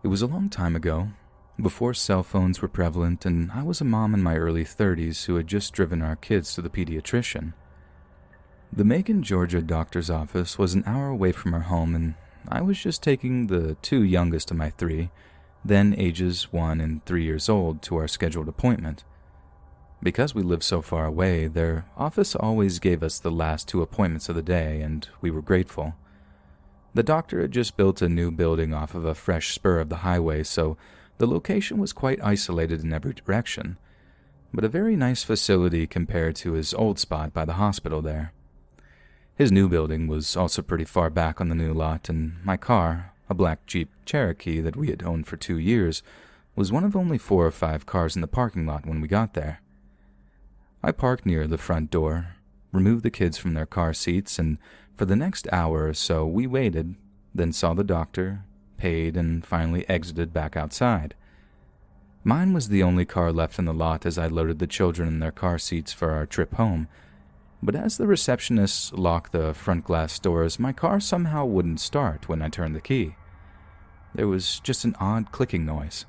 It was a long time ago, before cell phones were prevalent, and I was a mom in my early 30s who had just driven our kids to the pediatrician. The Macon, Georgia doctor's office was an hour away from our home, and I was just taking the two youngest of my three, then ages 1 and 3 years old, to our scheduled appointment. Because we lived so far away, their office always gave us the last 2 appointments of the day, and we were grateful. The doctor had just built a new building off of a fresh spur of the highway, so the location was quite isolated in every direction, but a very nice facility compared to his old spot by the hospital there. His new building was also pretty far back on the new lot, and my car, a black Jeep Cherokee that we had owned for 2 years, was one of only 4 or 5 cars in the parking lot when we got there. I parked near the front door, removed the kids from their car seats, and for the next hour or so we waited, then saw the doctor, paid, and finally exited back outside. Mine was the only car left in the lot as I loaded the children in their car seats for our trip home, but as the receptionists locked the front glass doors, my car somehow wouldn't start when I turned the key. There was just an odd clicking noise.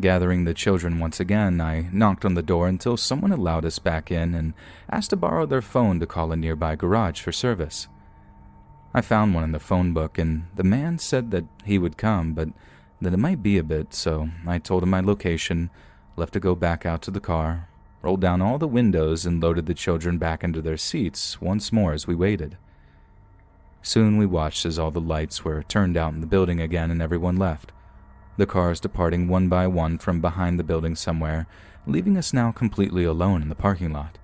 Gathering the children once again, I knocked on the door until someone allowed us back in and asked to borrow their phone to call a nearby garage for service. I found one in the phone book, and the man said that he would come, but that it might be a bit, so I told him my location, left to go back out to the car, rolled down all the windows, and loaded the children back into their seats once more as we waited. Soon we watched as all the lights were turned out in the building again and everyone left, the cars departing one by one from behind the building somewhere, leaving us now completely alone in the parking lot.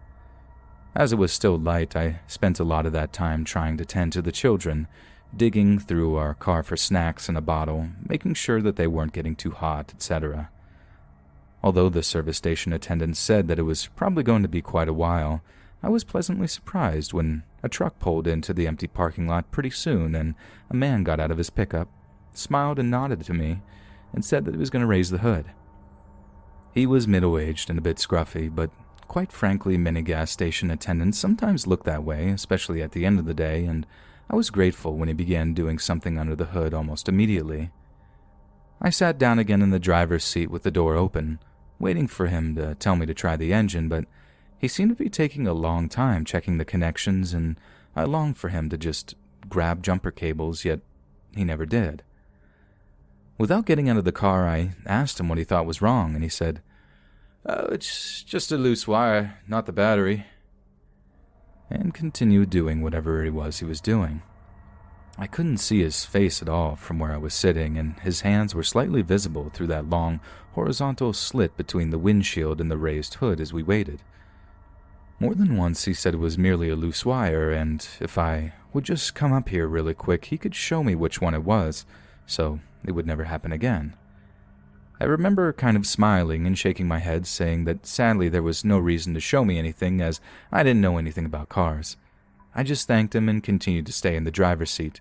As it was still light, I spent a lot of that time trying to tend to the children, digging through our car for snacks and a bottle, making sure that they weren't getting too hot, etc. Although the service station attendant said that it was probably going to be quite a while, I was pleasantly surprised when a truck pulled into the empty parking lot pretty soon and a man got out of his pickup, smiled and nodded to me, and said that he was going to raise the hood. He was middle-aged and a bit scruffy, but quite frankly, many gas station attendants sometimes look that way, especially at the end of the day, and I was grateful when he began doing something under the hood almost immediately. I sat down again in the driver's seat with the door open, waiting for him to tell me to try the engine, but he seemed to be taking a long time checking the connections, and I longed for him to just grab jumper cables, yet he never did. Without getting out of the car, I asked him what he thought was wrong, and he said, "Oh, it's just a loose wire, not the battery," and continued doing whatever it was he was doing. I couldn't see his face at all from where I was sitting, and his hands were slightly visible through that long, horizontal slit between the windshield and the raised hood as we waited. More than once he said it was merely a loose wire, and if I would just come up here really quick, he could show me which one it was, so it would never happen again. I remember kind of smiling and shaking my head, saying that sadly there was no reason to show me anything as I didn't know anything about cars. I just thanked him and continued to stay in the driver's seat,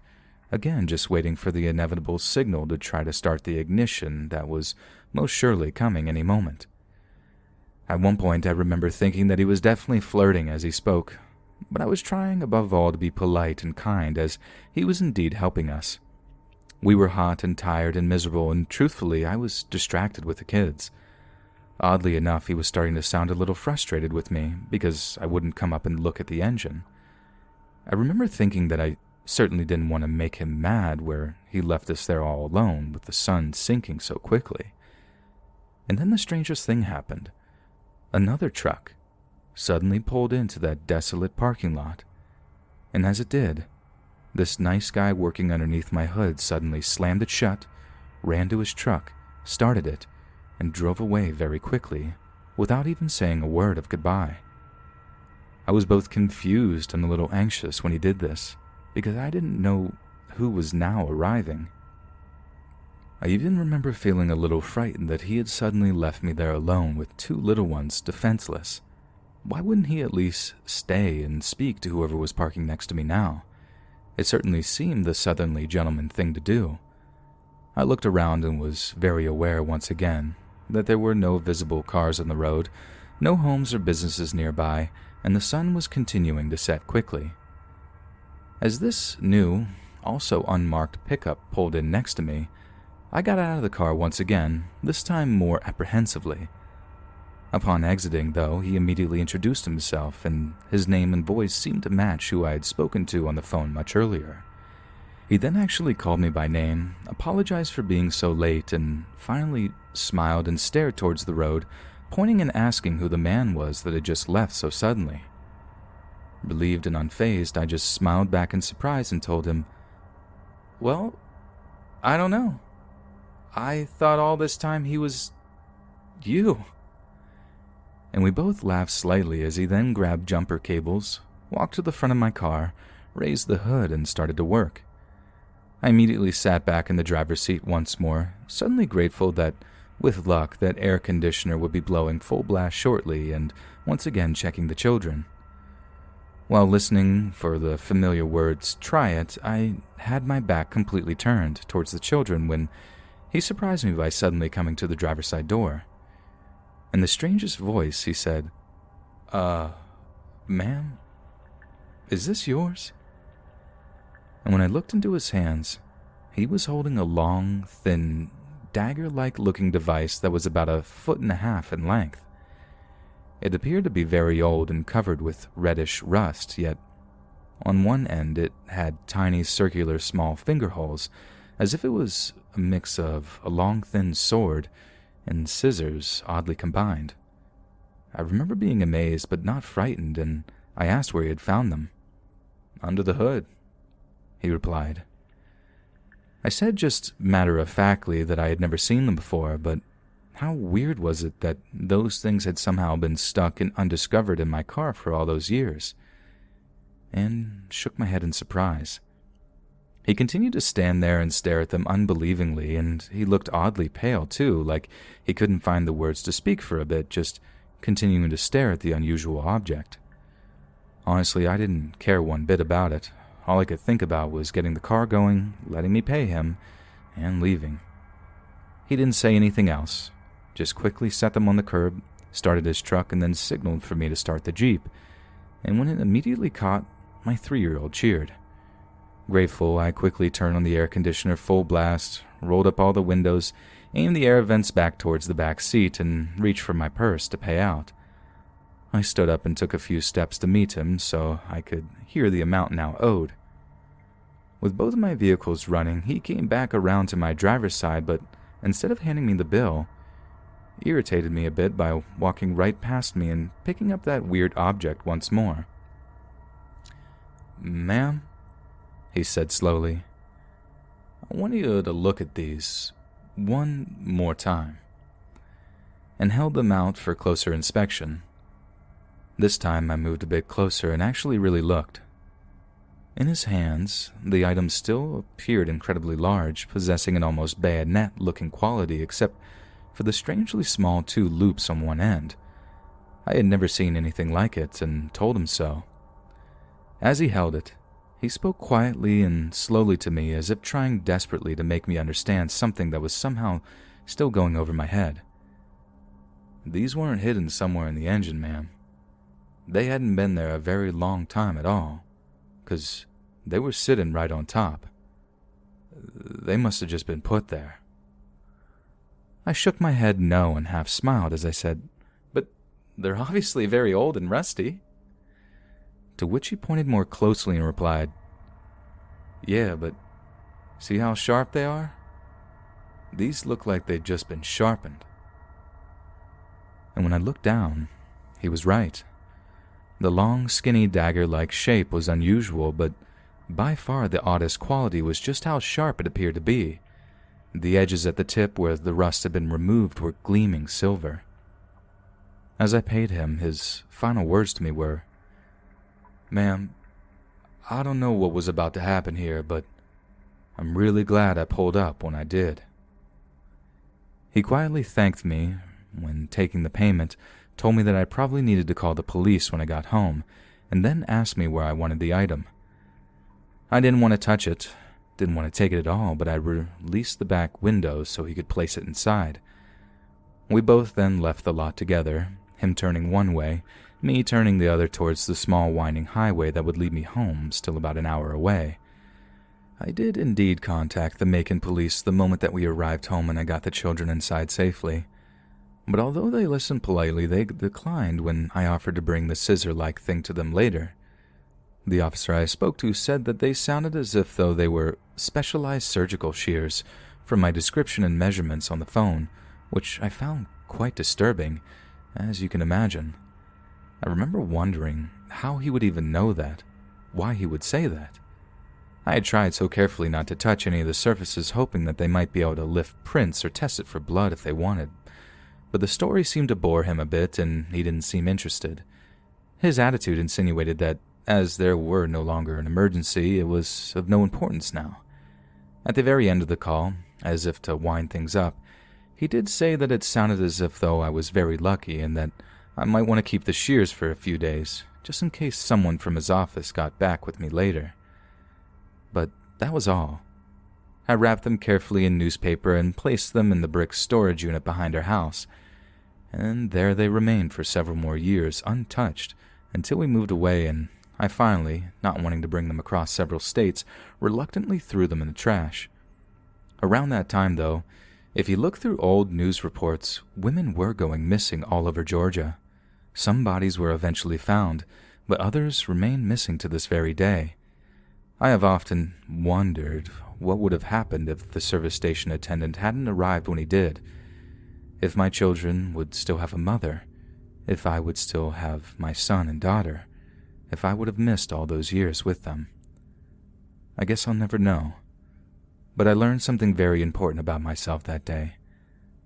again just waiting for the inevitable signal to try to start the ignition that was most surely coming any moment. At one point I remember thinking that he was definitely flirting as he spoke, but I was trying above all to be polite and kind as he was indeed helping us. We were hot and tired and miserable, and truthfully, I was distracted with the kids. Oddly enough, he was starting to sound a little frustrated with me because I wouldn't come up and look at the engine. I remember thinking that I certainly didn't want to make him mad where he left us there all alone with the sun sinking so quickly. And then the strangest thing happened. Another truck suddenly pulled into that desolate parking lot, and as it did, this nice guy working underneath my hood suddenly slammed it shut, ran to his truck, started it, and drove away very quickly, without even saying a word of goodbye. I was both confused and a little anxious when he did this, because I didn't know who was now arriving. I even remember feeling a little frightened that he had suddenly left me there alone with 2 little ones defenseless. Why wouldn't he at least stay and speak to whoever was parking next to me now? It certainly seemed the southerly gentleman thing to do. I looked around and was very aware once again that there were no visible cars on the road, no homes or businesses nearby, and the sun was continuing to set quickly. As this new, also unmarked pickup pulled in next to me, I got out of the car once again, this time more apprehensively. Upon exiting, though, he immediately introduced himself, and his name and voice seemed to match who I had spoken to on the phone much earlier. He then actually called me by name, apologized for being so late, and finally smiled and stared towards the road, pointing and asking who the man was that had just left so suddenly. Relieved and unfazed, I just smiled back in surprise and told him, "Well, I don't know. I thought all this time he was you." And we both laughed slightly as he then grabbed jumper cables, walked to the front of my car, raised the hood, and started to work. I immediately sat back in the driver's seat once more, suddenly grateful that, with luck, that air conditioner would be blowing full blast shortly, and once again checking the children. While listening for the familiar words, "try it," I had my back completely turned towards the children when he surprised me by suddenly coming to the driver's side door. In the strangest voice, he said, "Ma'am, is this yours?" And when I looked into his hands, he was holding a long, thin, dagger-like looking device that was about 1.5 feet in length. It appeared to be very old and covered with reddish rust, yet on one end it had tiny circular small finger holes, as if it was a mix of a long thin sword and scissors oddly combined. I remember being amazed but not frightened, and I asked where he had found them. "Under the hood," he replied. I said just matter-of-factly that I had never seen them before, but how weird was it that those things had somehow been stuck and undiscovered in my car for all those years? And shook my head in surprise. He continued to stand there and stare at them unbelievingly, and he looked oddly pale too, like he couldn't find the words to speak for a bit, just continuing to stare at the unusual object. Honestly, I didn't care one bit about it. All I could think about was getting the car going, letting me pay him, and leaving. He didn't say anything else, just quickly set them on the curb, started his truck, and then signaled for me to start the Jeep. And when it immediately caught, my 3-year-old cheered. Grateful, I quickly turned on the air conditioner full blast, rolled up all the windows, aimed the air vents back towards the back seat, and reached for my purse to pay out. I stood up and took a few steps to meet him so I could hear the amount now owed. With both of my vehicles running, he came back around to my driver's side, but instead of handing me the bill, irritated me a bit by walking right past me and picking up that weird object once more. "Ma'am," he said slowly, "I want you to look at these one more time," and held them out for closer inspection. This time I moved a bit closer and actually really looked. In his hands, the item still appeared incredibly large, possessing an almost bayonet-looking quality except for the strangely small 2 loops on one end. I had never seen anything like it and told him so. As he held it, he spoke quietly and slowly to me as if trying desperately to make me understand something that was somehow still going over my head. "These weren't hidden somewhere in the engine, ma'am. They hadn't been there a very long time at all, 'cause they were sitting right on top. They must have just been put there." I shook my head no and half smiled as I said, "But they're obviously very old and rusty." To which he pointed more closely and replied, "Yeah, but see how sharp they are? These look like they've just been sharpened." And when I looked down, he was right. The long, skinny dagger-like shape was unusual, but by far the oddest quality was just how sharp it appeared to be. The edges at the tip where the rust had been removed were gleaming silver. As I paid him, his final words to me were, "Ma'am, I don't know what was about to happen here, but I'm really glad I pulled up when I did." He quietly thanked me when taking the payment, told me that I probably needed to call the police when I got home, and then asked me where I wanted the item. I didn't want to touch it, didn't want to take it at all, but I released the back window so he could place it inside. We both then left the lot together, him turning one way, me turning the other towards the small winding highway that would lead me home, still about an hour away. I did indeed contact the Macon police the moment that we arrived home and I got the children inside safely. But although they listened politely, they declined when I offered to bring the scissor-like thing to them later. The officer I spoke to said that they sounded as if though they were specialized surgical shears from my description and measurements on the phone, which I found quite disturbing, as you can imagine. I remember wondering how he would even know that, why he would say that. I had tried so carefully not to touch any of the surfaces, hoping that they might be able to lift prints or test it for blood if they wanted. But the story seemed to bore him a bit, and he didn't seem interested. His attitude insinuated that, as there were no longer an emergency, it was of no importance now. At the very end of the call, as if to wind things up, he did say that it sounded as if though I was very lucky and that I might want to keep the shears for a few days, just in case someone from his office got back with me later. But that was all. I wrapped them carefully in newspaper and placed them in the brick storage unit behind our house, and there they remained for several more years untouched until we moved away, and I finally, not wanting to bring them across several states, reluctantly threw them in the trash. Around that time, though, if you look through old news reports, women were going missing all over Georgia. Some bodies were eventually found, but others remain missing to this very day. I have often wondered what would have happened if the service station attendant hadn't arrived when he did, if my children would still have a mother, if I would still have my son and daughter, if I would have missed all those years with them. I guess I'll never know. But I learned something very important about myself that day.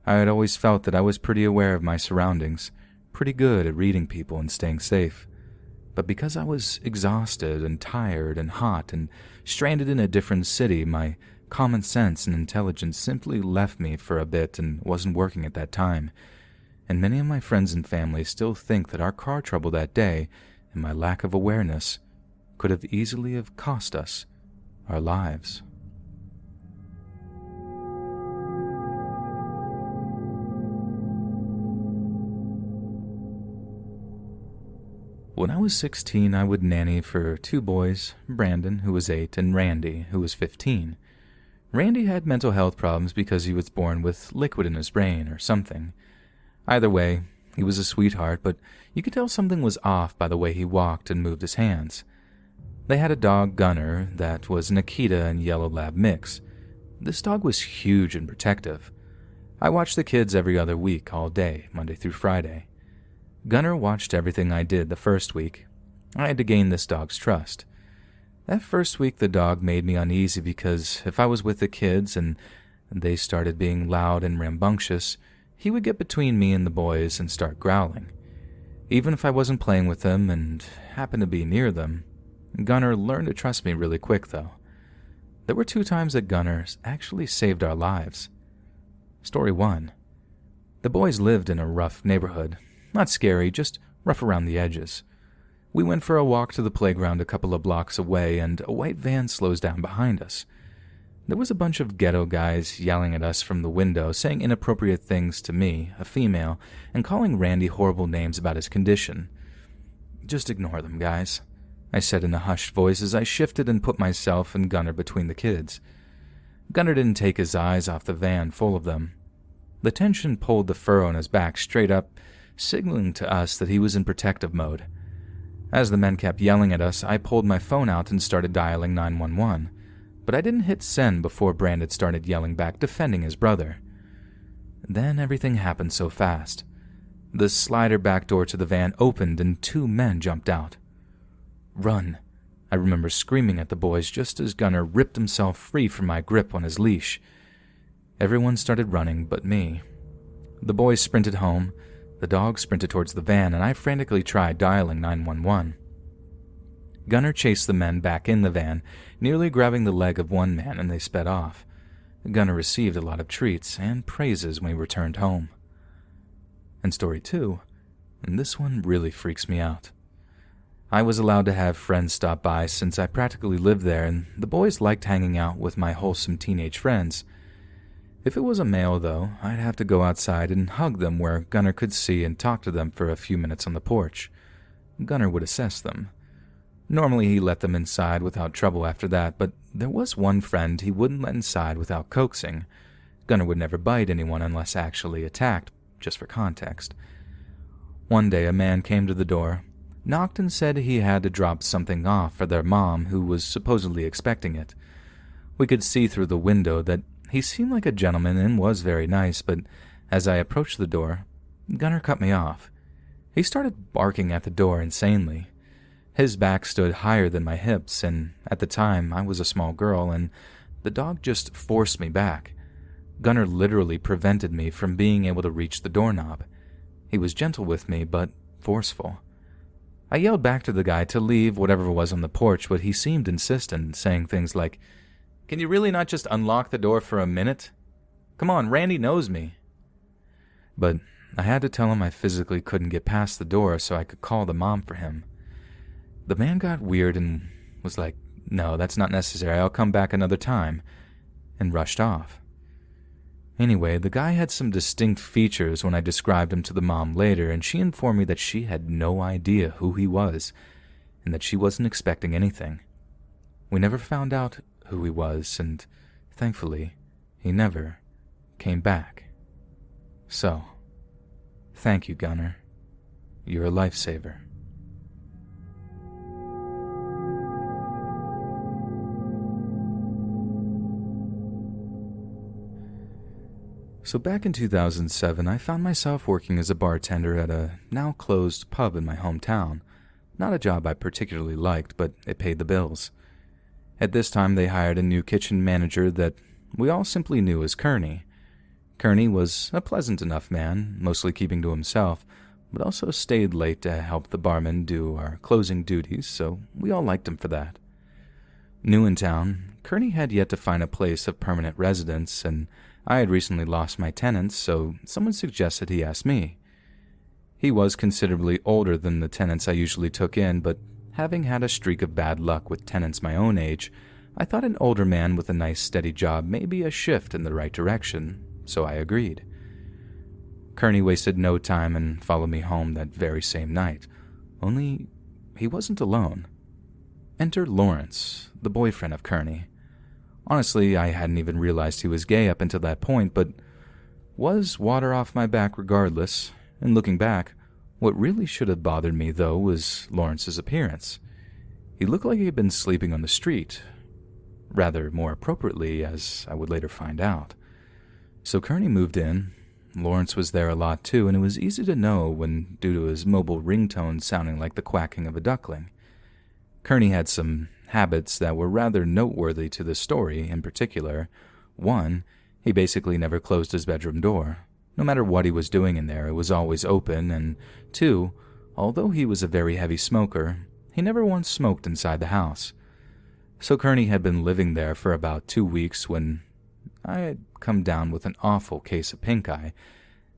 I had always felt that I was pretty aware of my surroundings, pretty good at reading people and staying safe. But because I was exhausted and tired and hot and stranded in a different city, my common sense and intelligence simply left me for a bit and wasn't working at that time. And many of my friends and family still think that our car trouble that day and my lack of awareness could have easily have cost us our lives. When I was 16, I would nanny for two boys, Brandon, who was 8, and Randy, who was 15. Randy had mental health problems because he was born with liquid in his brain or something. Either way, he was a sweetheart, but you could tell something was off by the way he walked and moved his hands. They had a dog, Gunner, that was an Akita and Yellow Lab mix. This dog was huge and protective. I watched the kids every other week, all day, Monday through Friday. Gunner watched everything I did the first week. I had to gain this dog's trust. That first week the dog made me uneasy because if I was with the kids and they started being loud and rambunctious, he would get between me and the boys and start growling. Even if I wasn't playing with them and happened to be near them, Gunner learned to trust me really quick, though. There were 2 times that Gunner actually saved our lives. Story 1. The boys lived in a rough neighborhood. Not scary, just rough around the edges. We went for a walk to the playground a couple of blocks away, and a white van slows down behind us. There was a bunch of ghetto guys yelling at us from the window, saying inappropriate things to me, a female, and calling Randy horrible names about his condition. "Just ignore them, guys," I said in a hushed voice as I shifted and put myself and Gunner between the kids. Gunner didn't take his eyes off the van full of them. The tension pulled the fur on his back straight up, signaling to us that he was in protective mode. As the men kept yelling at us, I pulled my phone out and started dialing 911, but I didn't hit send before Brandon started yelling back, defending his brother. Then everything happened so fast. The slider back door to the van opened and 2 men jumped out. "Run!" I remember screaming at the boys just as Gunner ripped himself free from my grip on his leash. Everyone started running but me. The boys sprinted home. The dog sprinted towards the van, and I frantically tried dialing 911. Gunner chased the men back in the van, nearly grabbing the leg of one man, and they sped off. Gunner received a lot of treats and praises when he returned home. And story 2, and this one really freaks me out. I was allowed to have friends stop by since I practically lived there, and the boys liked hanging out with my wholesome teenage friends. If it was a male, though, I'd have to go outside and hug them where Gunner could see and talk to them for a few minutes on the porch. Gunner would assess them. Normally he let them inside without trouble after that, but there was one friend he wouldn't let inside without coaxing. Gunnar would never bite anyone unless actually attacked, just for context. One day a man came to the door, knocked and said he had to drop something off for their mom who was supposedly expecting it. We could see through the window that he seemed like a gentleman and was very nice, but as I approached the door, Gunnar cut me off. He started barking at the door insanely. His back stood higher than my hips, and at the time I was a small girl, and the dog just forced me back. Gunnar literally prevented me from being able to reach the doorknob. He was gentle with me, but forceful. I yelled back to the guy to leave whatever was on the porch, but he seemed insistent, saying things like, "Can you really not just unlock the door for a minute? Come on, Randy knows me." But I had to tell him I physically couldn't get past the door so I could call the mom for him. The man got weird and was like, "No, that's not necessary, I'll come back another time," and rushed off. Anyway, the guy had some distinct features when I described him to the mom later, and she informed me that she had no idea who he was, and that she wasn't expecting anything. We never found out who he was, and thankfully, he never came back. So, thank you, Gunnar. You're a lifesaver. So back in 2007, I found myself working as a bartender at a now-closed pub in my hometown. Not a job I particularly liked, but it paid the bills. At this time, they hired a new kitchen manager that we all simply knew as Kearney. Kearney was a pleasant enough man, mostly keeping to himself, but also stayed late to help the barman do our closing duties, so we all liked him for that. New in town, Kearney had yet to find a place of permanent residence, and I had recently lost my tenants, so someone suggested he ask me. He was considerably older than the tenants I usually took in, but having had a streak of bad luck with tenants my own age, I thought an older man with a nice steady job may be a shift in the right direction, so I agreed. Kearney wasted no time and followed me home that very same night, only he wasn't alone. Enter Lawrence, the boyfriend of Kearney. Honestly, I hadn't even realized he was gay up until that point, but was water off my back regardless, and looking back, what really should have bothered me, though, was Lawrence's appearance. He looked like he had been sleeping on the street, rather more appropriately, as I would later find out. So Kearney moved in. Lawrence was there a lot too, and it was easy to know when, due to his mobile ringtone sounding like the quacking of a duckling. Kearney had some habits that were rather noteworthy to the story. In particular, one, he basically never closed his bedroom door. No matter what he was doing in there, it was always open, and two, although he was a very heavy smoker, he never once smoked inside the house. So Kearney had been living there for about 2 weeks when I had come down with an awful case of pink eye.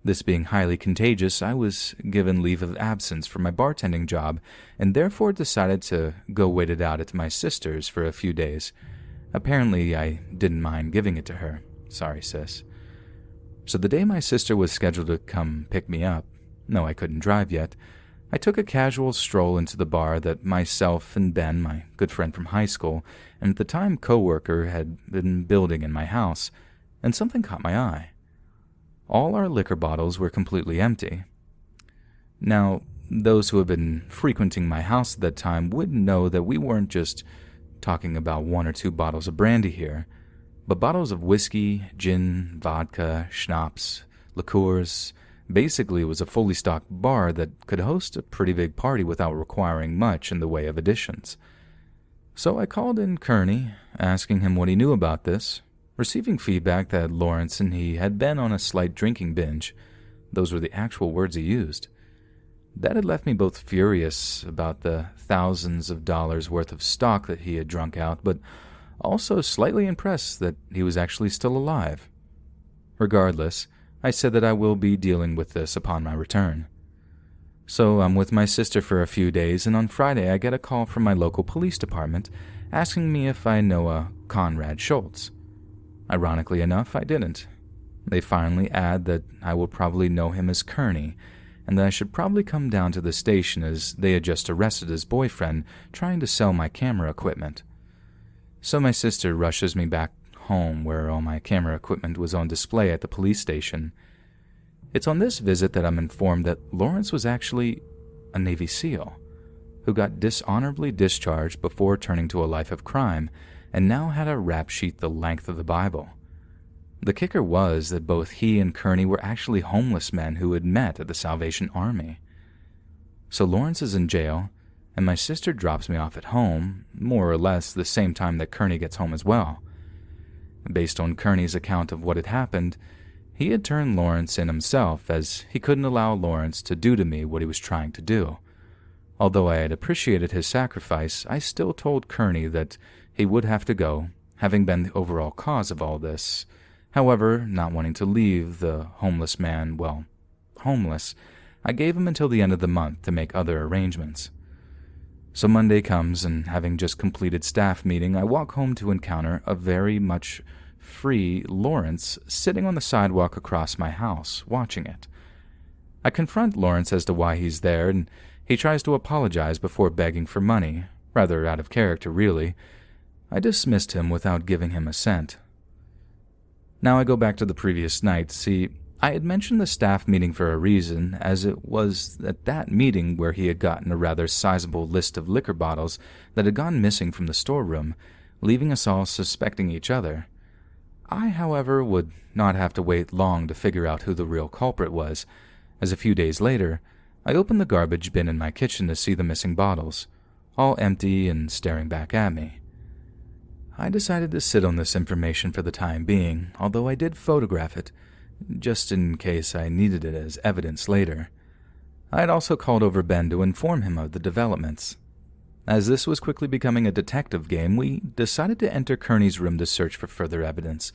This being highly contagious, I was given leave of absence from my bartending job and therefore decided to go wait it out at my sister's for a few days. Apparently, I didn't mind giving it to her. Sorry, sis. So the day my sister was scheduled to come pick me up, no, I couldn't drive yet, I took a casual stroll into the bar that myself and Ben, my good friend from high school, and at the time co-worker, had been building in my house, and something caught my eye. All our liquor bottles were completely empty. Now, those who have been frequenting my house at that time would know that we weren't just talking about 1 or 2 bottles of brandy here, but bottles of whiskey, gin, vodka, schnapps, liqueurs. Basically, it was a fully stocked bar that could host a pretty big party without requiring much in the way of additions. So I called in Kearney, asking him what he knew about this, receiving feedback that Lawrence and he had been on a slight drinking binge. Those were the actual words he used. That had left me both furious about the thousands of dollars worth of stock that he had drunk out, but also slightly impressed that he was actually still alive. Regardless, I said that I will be dealing with this upon my return. So I'm with my sister for a few days, and on Friday I get a call from my local police department asking me if I know a Conrad Schultz. Ironically enough, I didn't. They finally add that I will probably know him as Kearney, and that I should probably come down to the station as they had just arrested his boyfriend trying to sell my camera equipment. So my sister rushes me back home where all my camera equipment was on display at the police station. It's on this visit that I'm informed that Lawrence was actually a Navy SEAL who got dishonorably discharged before turning to a life of crime and now had a rap sheet the length of the Bible. The kicker was that both he and Kearney were actually homeless men who had met at the Salvation Army. So Lawrence is in jail, and my sister drops me off at home, more or less the same time that Kearney gets home as well. Based on Kearney's account of what had happened, he had turned Lawrence in himself, as he couldn't allow Lawrence to do to me what he was trying to do. Although I had appreciated his sacrifice, I still told Kearney that he would have to go, having been the overall cause of all this. However, not wanting to leave the homeless man, homeless, I gave him until the end of the month to make other arrangements. So Monday comes, and having just completed staff meeting, I walk home to encounter a very much free Lawrence sitting on the sidewalk across my house, watching it. I confront Lawrence as to why he's there, and he tries to apologize before begging for money, rather out of character, really. I dismissed him without giving him a cent. Now I go back to the previous night. See, I had mentioned the staff meeting for a reason, as it was at that meeting where he had gotten a rather sizable list of liquor bottles that had gone missing from the storeroom, leaving us all suspecting each other. I, however, would not have to wait long to figure out who the real culprit was, as a few days later, I opened the garbage bin in my kitchen to see the missing bottles, all empty and staring back at me. I decided to sit on this information for the time being, although I did photograph it, just in case I needed it as evidence later. I had also called over Ben to inform him of the developments. As this was quickly becoming a detective game, we decided to enter Kearney's room to search for further evidence.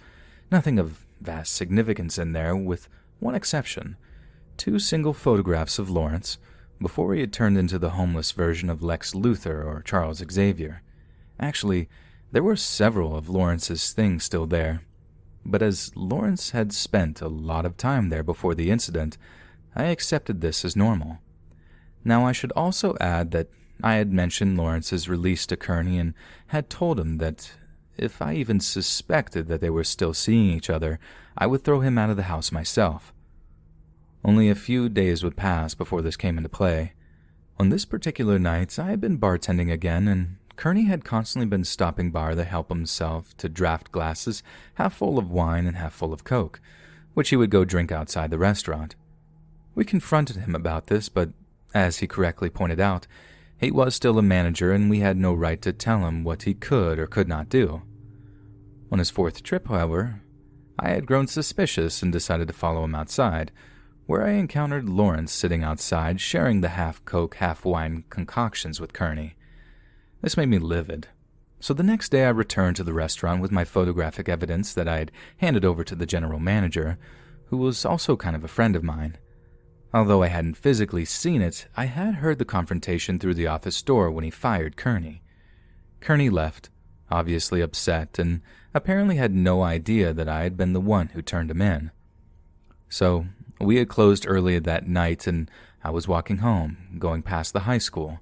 Nothing of vast significance in there, with one exception: 2 single photographs of Lawrence, before he had turned into the homeless version of Lex Luthor or Charles Xavier. Actually, there were several of Lawrence's things still there, but as Lawrence had spent a lot of time there before the incident, I accepted this as normal. Now I should also add that I had mentioned Lawrence's release to Kearney and had told him that if I even suspected that they were still seeing each other, I would throw him out of the house myself. Only a few days would pass before this came into play. On this particular night, I had been bartending again, and Kearney had constantly been stopping by to help himself to draft glasses half full of wine and half full of Coke, which he would go drink outside the restaurant. We confronted him about this, but as he correctly pointed out, he was still a manager and we had no right to tell him what he could or could not do. On his 4th trip, however, I had grown suspicious and decided to follow him outside, where I encountered Lawrence sitting outside sharing the half-Coke, half-wine concoctions with Kearney. This made me livid. So the next day I returned to the restaurant with my photographic evidence that I had handed over to the general manager, who was also kind of a friend of mine. Although I hadn't physically seen it, I had heard the confrontation through the office door when he fired Kearney. Kearney left, obviously upset, and apparently had no idea that I had been the one who turned him in. So we had closed early that night, and I was walking home, going past the high school.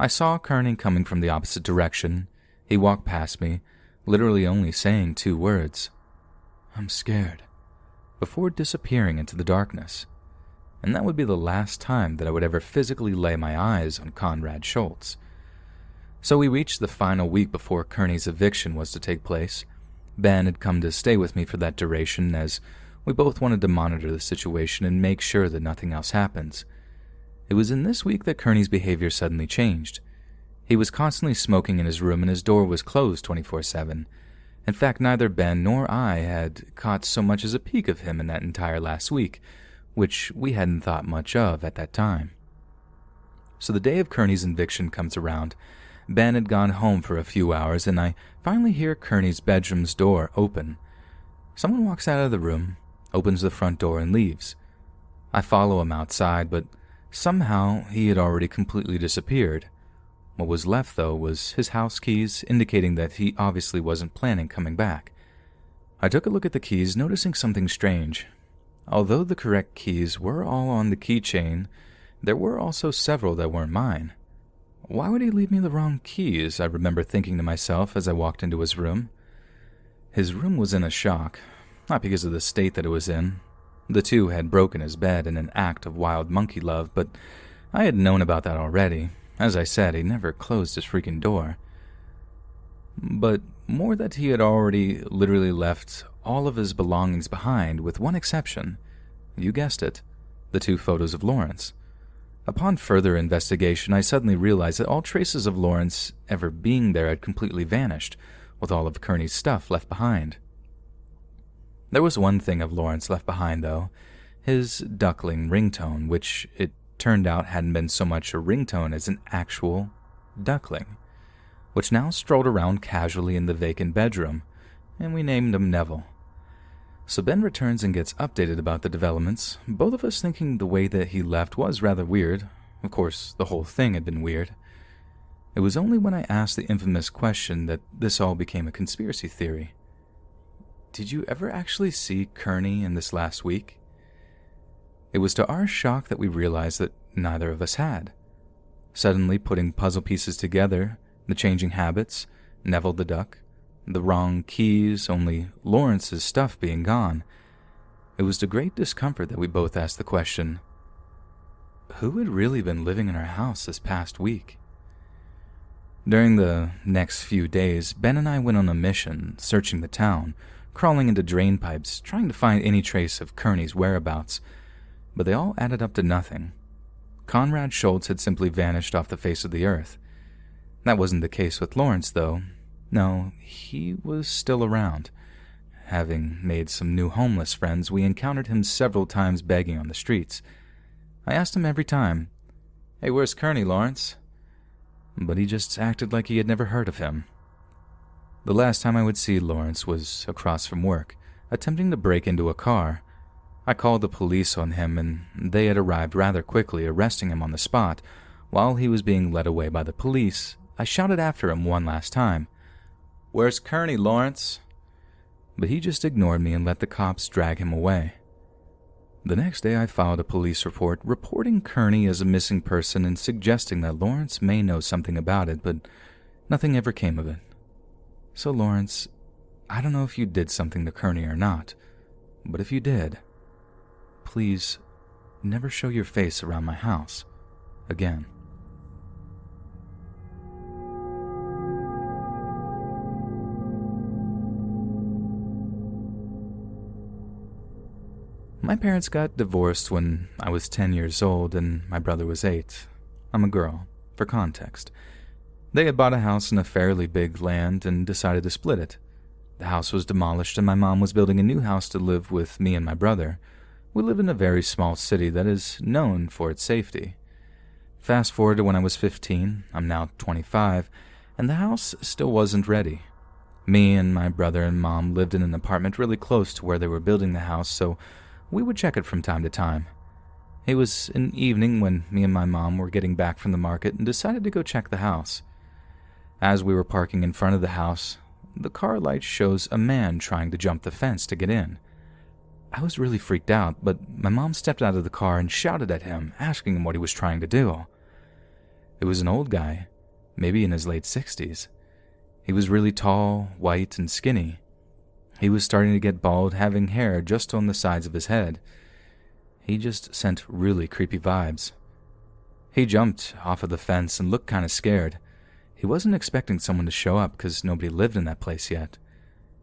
I saw Kearney coming from the opposite direction. He walked past me, literally only saying 2 words, "I'm scared," before disappearing into the darkness. And that would be the last time that I would ever physically lay my eyes on Conrad Schultz. So we reached the final week before Kearney's eviction was to take place. Ben had come to stay with me for that duration, as we both wanted to monitor the situation and make sure that nothing else happens. It was in this week that Kearney's behavior suddenly changed. He was constantly smoking in his room and his door was closed 24/7. In fact, neither Ben nor I had caught so much as a peek of him in that entire last week, which we hadn't thought much of at that time. So the day of Kearney's eviction comes around. Ben had gone home for a few hours, and I finally hear Kearney's bedroom's door open. Someone walks out of the room, opens the front door, and leaves. I follow him outside, but somehow he had already completely disappeared. What was left, though, was his house keys, indicating that he obviously wasn't planning coming back. I took a look at the keys, noticing something strange. Although the correct keys were all on the keychain, there were also several that weren't mine. Why would he leave me the wrong keys? I remember thinking to myself as I walked into his room. His room was in a shock, not because of the state that it was in. The two had broken his bed in an act of wild monkey love, but I had known about that already. As I said, he never closed his freaking door. But more that he had already literally left all of his belongings behind, with one exception. You guessed it, the two photos of Lawrence. Upon further investigation, I suddenly realized that all traces of Lawrence ever being there had completely vanished, with all of Kearney's stuff left behind. There was one thing of Lawrence left behind, though, his duckling ringtone, which it turned out hadn't been so much a ringtone as an actual duckling, which now strolled around casually in the vacant bedroom, and we named him Neville. So Ben returns and gets updated about the developments, both of us thinking the way that he left was rather weird. Of course, the whole thing had been weird. It was only when I asked the infamous question that this all became a conspiracy theory. Did you ever actually see Kearney in this last week? It was to our shock that we realized that neither of us had. Suddenly putting puzzle pieces together, the changing habits, Neville the duck, the wrong keys, only Lawrence's stuff being gone, it was to great discomfort that we both asked the question, who had really been living in our house this past week? During the next few days, Ben and I went on a mission, searching the town, crawling into drain pipes, trying to find any trace of Kearney's whereabouts, but they all added up to nothing. Conrad Schultz had simply vanished off the face of the earth. That wasn't the case with Lawrence, though. No, he was still around. Having made some new homeless friends, we encountered him several times begging on the streets. I asked him every time, "Hey, where's Kearney, Lawrence?" But he just acted like he had never heard of him. The last time I would see Lawrence was across from work, attempting to break into a car. I called the police on him, and they had arrived rather quickly, arresting him on the spot. While he was being led away by the police, I shouted after him one last time, "Where's Kearney, Lawrence?" But he just ignored me and let the cops drag him away. The next day I filed a police report reporting Kearney as a missing person and suggesting that Lawrence may know something about it, but nothing ever came of it. So Lawrence, I don't know if you did something to Kearney or not, but if you did, please never show your face around my house again. My parents got divorced when I was 10 years old and my brother was 8. I'm a girl, for context. They had bought a house in a fairly big land and decided to split it. The house was demolished and my mom was building a new house to live with me and my brother. We live in a very small city that is known for its safety. Fast forward to when I was 15, I'm now 25, and the house still wasn't ready. Me and my brother and mom lived in an apartment really close to where they were building the house, so we would check it from time to time. It was an evening when me and my mom were getting back from the market and decided to go check the house. As we were parking in front of the house, the car light shows a man trying to jump the fence to get in. I was really freaked out, but my mom stepped out of the car and shouted at him, asking him what he was trying to do. It was an old guy, maybe in his late 60s. He was really tall, white, and skinny. He was starting to get bald, having hair just on the sides of his head. He just sent really creepy vibes. He jumped off of the fence and looked kind of scared. He wasn't expecting someone to show up because nobody lived in that place yet.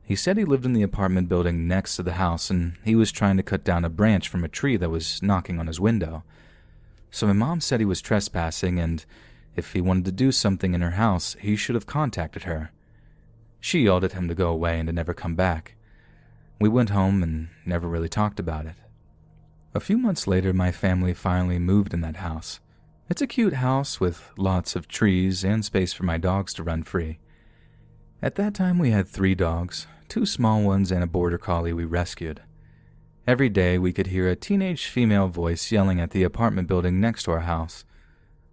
He said he lived in the apartment building next to the house and he was trying to cut down a branch from a tree that was knocking on his window. So my mom said he was trespassing and if he wanted to do something in her house, he should have contacted her. She yelled at him to go away and to never come back. We went home and never really talked about it. A few months later, my family finally moved in that house. It's a cute house with lots of trees and space for my dogs to run free. At that time, we had 3 dogs, 2 small ones and a border collie we rescued. Every day, we could hear a teenage female voice yelling at the apartment building next to our house.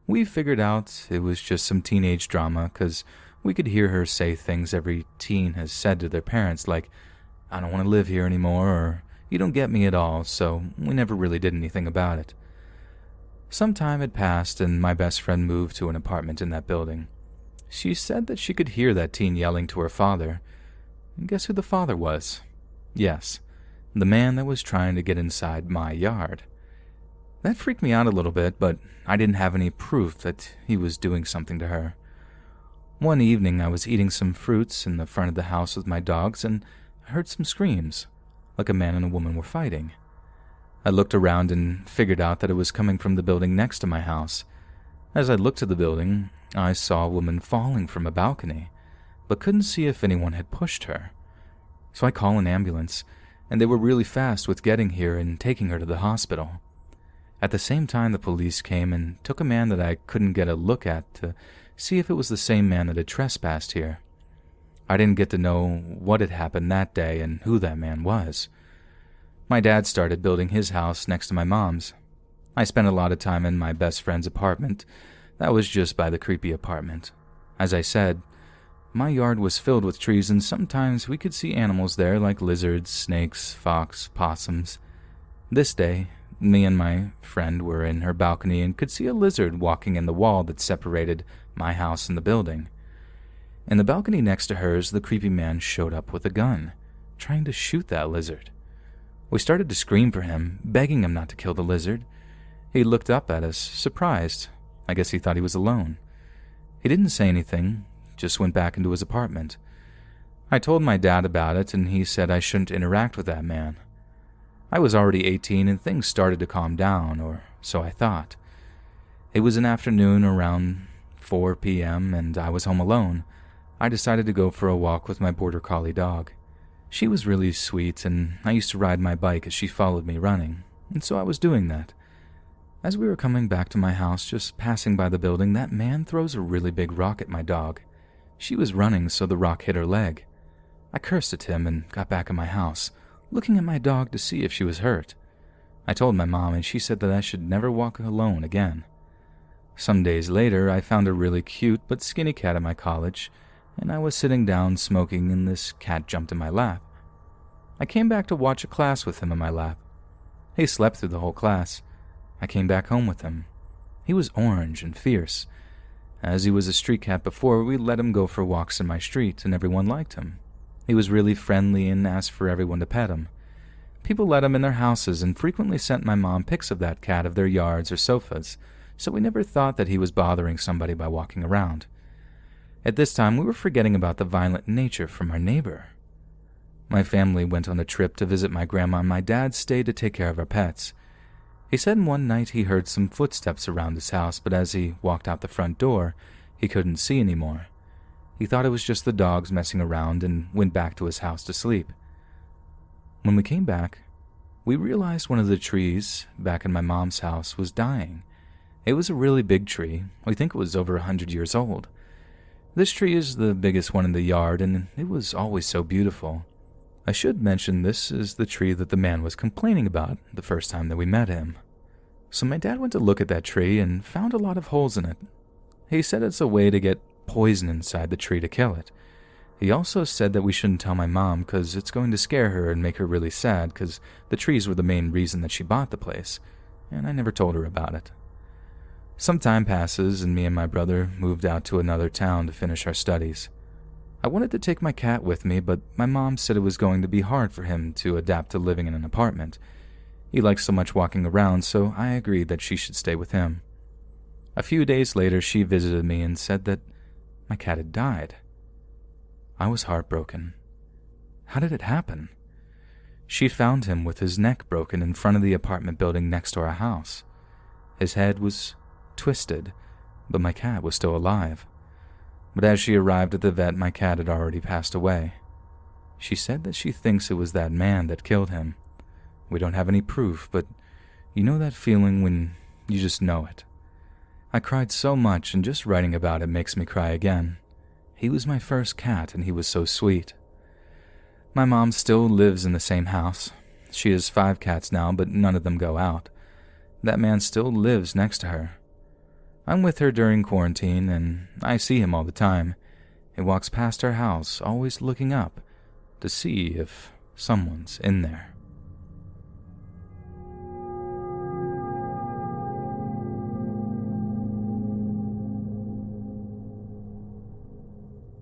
We figured out it was just some teenage drama because we could hear her say things every teen has said to their parents like, "I don't want to live here anymore," or You don't get me at all, so we never really did anything about it. Some time had passed, and my best friend moved to an apartment in that building. She said that she could hear that teen yelling to her father. And guess who the father was? Yes, the man that was trying to get inside my yard. That freaked me out a little bit, but I didn't have any proof that he was doing something to her. One evening, I was eating some fruits in the front of the house with my dogs, and I heard some screams, like a man and a woman were fighting. I looked around and figured out that it was coming from the building next to my house. As I looked to the building, I saw a woman falling from a balcony, but couldn't see if anyone had pushed her. So I called an ambulance, and they were really fast with getting here and taking her to the hospital. At the same time, the police came and took a man that I couldn't get a look at to see if it was the same man that had trespassed here. I didn't get to know what had happened that day and who that man was. My dad started building his house next to my mom's. I spent a lot of time in my best friend's apartment. That was just by the creepy apartment. As I said, my yard was filled with trees, and sometimes we could see animals there like lizards, snakes, fox, possums. This day, me and my friend were in her balcony and could see a lizard walking in the wall that separated my house and the building. In the balcony next to hers, the creepy man showed up with a gun, trying to shoot that lizard. We started to scream for him, begging him not to kill the lizard. He looked up at us, surprised. I guess he thought he was alone. He didn't say anything, just went back into his apartment. I told my dad about it, and he said I shouldn't interact with that man. I was already 18, and things started to calm down, or so I thought. It was an afternoon around 4 p.m., and I was home alone. I decided to go for a walk with my border collie dog. She was really sweet, and I used to ride my bike as she followed me running, and so I was doing that. As we were coming back to my house, just passing by the building, that man throws a really big rock at my dog. She was running, so the rock hit her leg. I cursed at him and got back in my house, looking at my dog to see if she was hurt. I told my mom, and she said that I should never walk alone again. Some days later, I found a really cute but skinny cat at my college, and I was sitting down smoking, and this cat jumped in my lap. I came back to watch a class with him in my lap. He slept through the whole class. I came back home with him. He was orange and fierce. As he was a street cat before, we let him go for walks in my street, and everyone liked him. He was really friendly and asked for everyone to pet him. People let him in their houses and frequently sent my mom pics of that cat of their yards or sofas, so we never thought that he was bothering somebody by walking around. At this time, we were forgetting about the violent nature from our neighbor. My family went on a trip to visit my grandma, and my dad stayed to take care of our pets. He said one night he heard some footsteps around his house, but as he walked out the front door, he couldn't see anymore. He thought it was just the dogs messing around and went back to his house to sleep. When we came back, we realized one of the trees back in my mom's house was dying. It was a really big tree. We think it was over 100 years old. This tree is the biggest one in the yard, and it was always so beautiful. I should mention this is the tree that the man was complaining about the first time that we met him. So my dad went to look at that tree and found a lot of holes in it. He said it's a way to get poison inside the tree to kill it. He also said that we shouldn't tell my mom because it's going to scare her and make her really sad because the trees were the main reason that she bought the place, and I never told her about it. Some time passes, and me and my brother moved out to another town to finish our studies. I wanted to take my cat with me, but my mom said it was going to be hard for him to adapt to living in an apartment. He likes so much walking around, so I agreed that she should stay with him. A few days later, she visited me and said that my cat had died. I was heartbroken. How did it happen? She found him with his neck broken in front of the apartment building next to our house. His head was twisted, but my cat was still alive. But as she arrived at the vet, my cat had already passed away. She said that she thinks it was that man that killed him. We don't have any proof, but you know that feeling when you just know it. I cried so much, and just writing about it makes me cry again. He was my first cat, and he was so sweet. My mom still lives in the same house. She has 5 cats now, but none of them go out. That man still lives next to her. I'm with her during quarantine, and I see him all the time. He walks past our house, always looking up to see if someone's in there.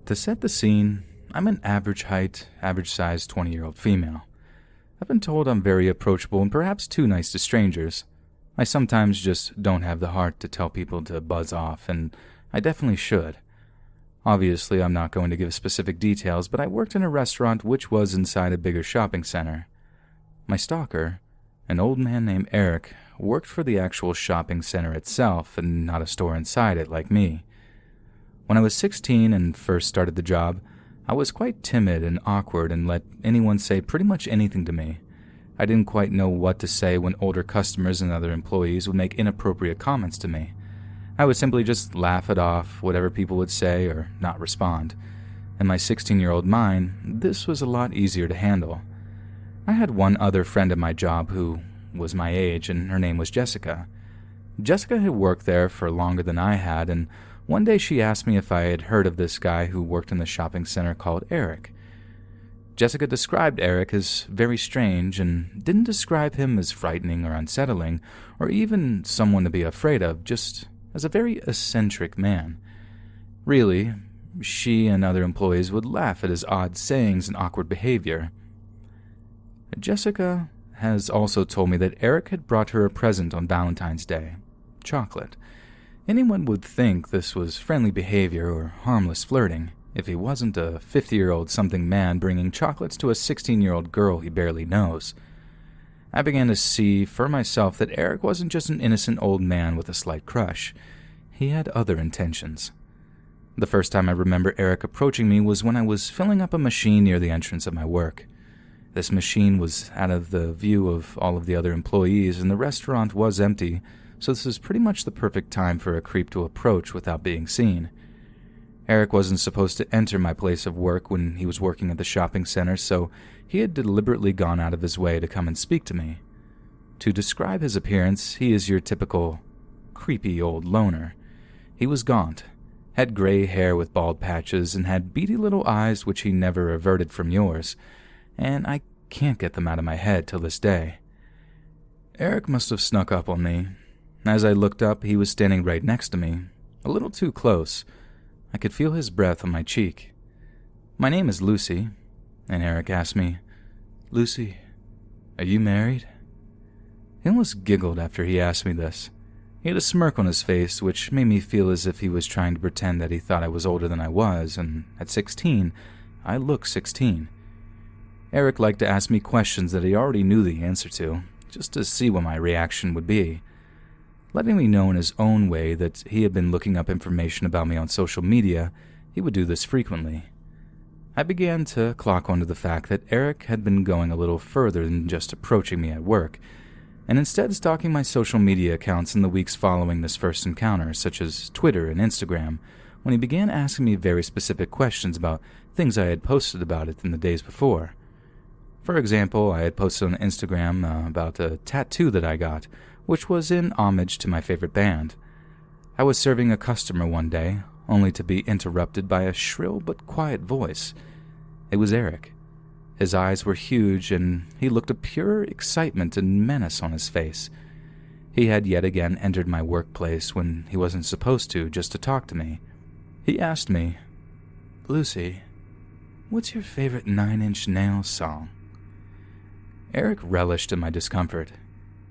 To set the scene, I'm an average height, average size 20-year-old female. I've been told I'm very approachable and perhaps too nice to strangers. I sometimes just don't have the heart to tell people to buzz off, and I definitely should. Obviously, I'm not going to give specific details, but I worked in a restaurant which was inside a bigger shopping center. My stalker, an old man named Eric, worked for the actual shopping center itself and not a store inside it like me. When I was 16 and first started the job, I was quite timid and awkward and let anyone say pretty much anything to me. I didn't quite know what to say when older customers and other employees would make inappropriate comments to me. I would simply just laugh it off, whatever people would say, or not respond. In my 16-year-old mind, this was a lot easier to handle. I had one other friend at my job who was my age, and her name was Jessica. Jessica had worked there for longer than I had, and one day she asked me if I had heard of this guy who worked in the shopping center called Eric. Jessica described Eric as very strange and didn't describe him as frightening or unsettling, or even someone to be afraid of, just as a very eccentric man. Really, she and other employees would laugh at his odd sayings and awkward behavior. Jessica has also told me that Eric had brought her a present on Valentine's Day, chocolate. Anyone would think this was friendly behavior or harmless flirting if he wasn't a 50-year-old something man bringing chocolates to a 16-year-old girl he barely knows. I began to see for myself that Eric wasn't just an innocent old man with a slight crush. He had other intentions. The first time I remember Eric approaching me was when I was filling up a machine near the entrance of my work. This machine was out of the view of all of the other employees, and the restaurant was empty, so this is pretty much the perfect time for a creep to approach without being seen. Eric wasn't supposed to enter my place of work when he was working at the shopping center, so he had deliberately gone out of his way to come and speak to me. To describe his appearance, he is your typical creepy old loner. He was gaunt, had gray hair with bald patches, and had beady little eyes which he never averted from yours, and I can't get them out of my head till this day. Eric must have snuck up on me. As I looked up, he was standing right next to me, a little too close. I could feel his breath on my cheek. "My name is Lucy," and Eric asked me, "Lucy, are you married?" He almost giggled after he asked me this. He had a smirk on his face, which made me feel as if he was trying to pretend that he thought I was older than I was, and at 16, I looked 16. Eric liked to ask me questions that he already knew the answer to, just to see what my reaction would be. Letting me know in his own way that he had been looking up information about me on social media, he would do this frequently. I began to clock onto the fact that Eric had been going a little further than just approaching me at work, and instead stalking my social media accounts in the weeks following this first encounter, such as Twitter and Instagram, when he began asking me very specific questions about things I had posted about it in the days before. For example, I had posted on Instagram about a tattoo that I got, which was in homage to my favorite band. I was serving a customer one day, only to be interrupted by a shrill but quiet voice. It was Eric. His eyes were huge, and he looked a pure excitement and menace on his face. He had yet again entered my workplace when he wasn't supposed to, just to talk to me. He asked me, "Lucy, what's your favorite Nine Inch Nails song?" Eric relished in my discomfort.